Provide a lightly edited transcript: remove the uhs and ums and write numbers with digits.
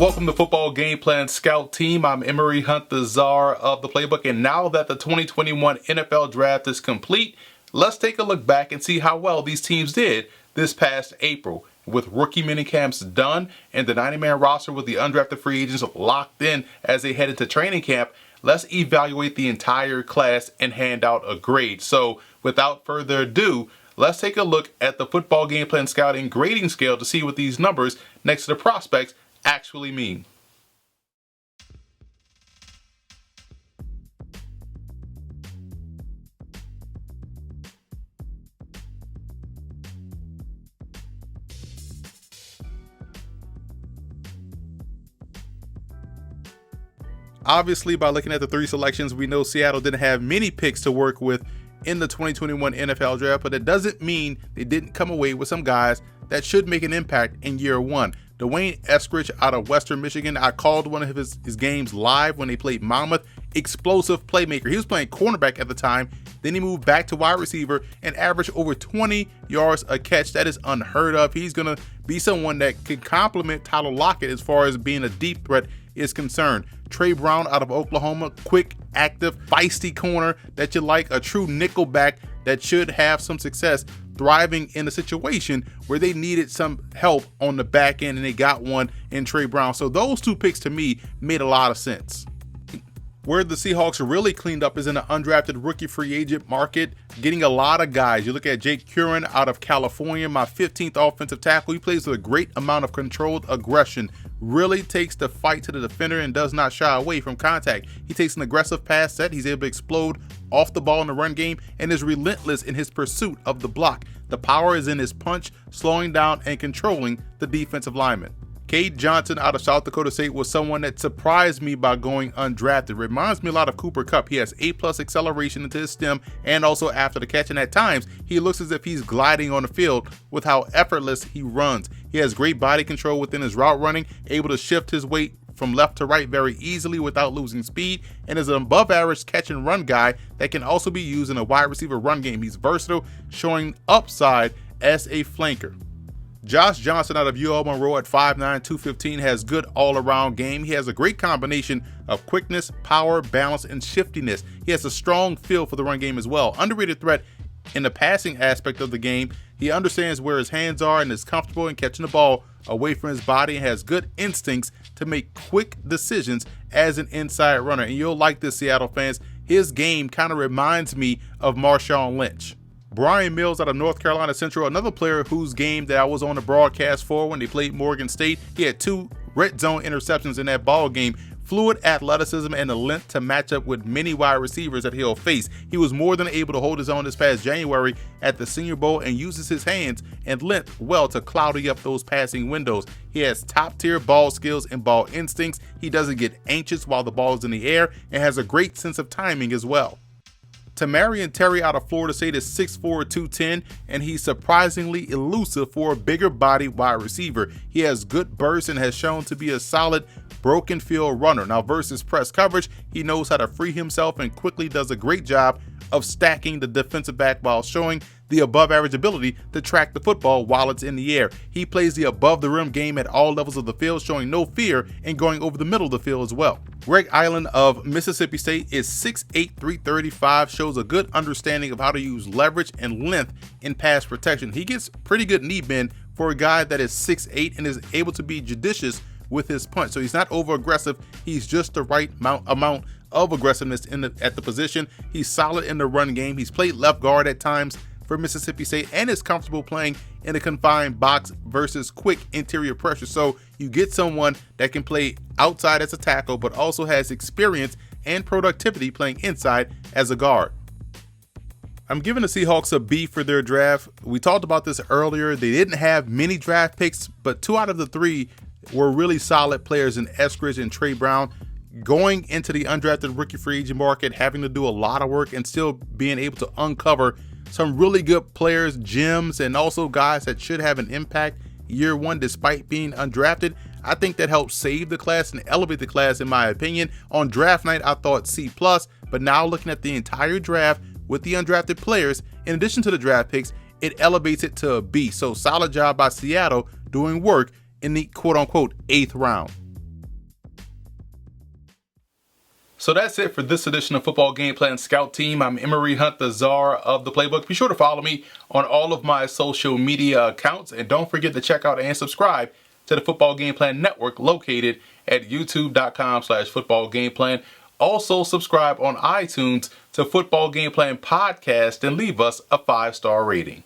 Welcome to Football Game Plan Scout Team. I'm Emery Hunt, the czar of the playbook. And now that the 2021 NFL Draft is complete, let's take a look back and see how well these teams did this past April. With rookie minicamps done and the 90-man roster with the undrafted free agents locked in as they head into training camp, let's evaluate the entire class and hand out a grade. So without further ado, let's take a look at the Football Game Plan Scouting grading scale to see what these numbers next to the prospects actually mean. Obviously, by looking at the three selections, we know Seattle didn't have many picks to work with in the 2021 NFL Draft, but it doesn't mean they didn't come away with some guys that should make an impact in year one. Dwayne Eskridge out of Western Michigan, I called one of his games live when they played Monmouth. Explosive playmaker. He was playing cornerback at the time. Then he moved back to wide receiver and averaged over 20 yards a catch. That is unheard of. He's going to be someone that can complement Tyler Lockett as far as being a deep threat is concerned. Trey Brown out of Oklahoma, quick, active, feisty corner that you like, a true nickelback that should have some success thriving in a situation where they needed some help on the back end, and they got one in Trey Brown. So those two picks to me made a lot of sense. Where the Seahawks really cleaned up is in the undrafted rookie free agent market, getting a lot of guys. You look at Jake Curran out of California, my 15th offensive tackle. He plays with a great amount of controlled aggression, really takes the fight to the defender and does not shy away from contact. He takes an aggressive pass set. He's able to explode off the ball in the run game and is relentless in his pursuit of the block. The power is in his punch, slowing down and controlling the defensive lineman. Cade Johnson out of South Dakota State was someone that surprised me by going undrafted. Reminds me a lot of Cooper Kupp. He has A+ acceleration into his stem and also after the catch, and at times he looks as if he's gliding on the field with how effortless he runs. He has great body control within his route running, able to shift his weight from left to right very easily without losing speed, and is an above average catch and run guy that can also be used in a wide receiver run game. He's versatile, showing upside as a flanker. Josh Johnson out of UL Monroe at 5'9", 215 has good all-around game. He has a great combination of quickness, power, balance, and shiftiness. He has a strong feel for the run game as well. Underrated threat in the passing aspect of the game. He understands where his hands are and is comfortable in catching the ball away from his body and has good instincts to make quick decisions as an inside runner. And you'll like this, Seattle fans. His game kind of reminds me of Marshawn Lynch. Brian Mills out of North Carolina Central, another player whose game that I was on the broadcast for when they played Morgan State. He had 2 red zone interceptions in that ball game. Fluid athleticism and the length to match up with many wide receivers that he'll face. He was more than able to hold his own this past January at the Senior Bowl and uses his hands and length well to cloudy up those passing windows. He has top-tier ball skills and ball instincts. He doesn't get anxious while the ball is in the air and has a great sense of timing as well. Tamarian Terry out of Florida State is 6'4", 210, and he's surprisingly elusive for a bigger body wide receiver. He has good burst and has shown to be a solid broken field runner. Now versus press coverage, he knows how to free himself and quickly does a great job of stacking the defensive back while showing the above average ability to track the football while it's in the air. He plays the above the rim game at all levels of the field, showing no fear in going over the middle of the field as well. Greg Island of Mississippi State is 6'8", 335, shows a good understanding of how to use leverage and length in pass protection. He gets pretty good knee bend for a guy that is 6'8" and is able to be judicious with his punch. So he's not over aggressive. He's just the right amount of aggressiveness at the position. He's solid in the run game. He's played left guard at times for Mississippi State and is comfortable playing in a confined box versus quick interior pressure. So you get someone that can play outside as a tackle but also has experience and productivity playing inside as a guard. I'm giving the Seahawks a B for their draft. We talked about this earlier. They didn't have many draft picks, but 2 out of the 3 were really solid players in Eskridge and Trey Brown. Going into the undrafted rookie free agent market, having to do a lot of work and still being able to uncover some really good players, gems, and also guys that should have an impact year one despite being undrafted. I think that helped save the class and elevate the class in my opinion. On draft night, I thought C+, but now looking at the entire draft with the undrafted players, in addition to the draft picks, it elevates it to a B. So solid job by Seattle doing work in the quote-unquote 8th round. So that's it for this edition of Football Game Plan Scout Team. I'm Emery Hunt, the czar of the playbook. Be sure to follow me on all of my social media accounts. And don't forget to check out and subscribe to the Football Game Plan Network located at youtube.com/footballgameplan. Also subscribe on iTunes to Football Game Plan Podcast and leave us a 5-star rating.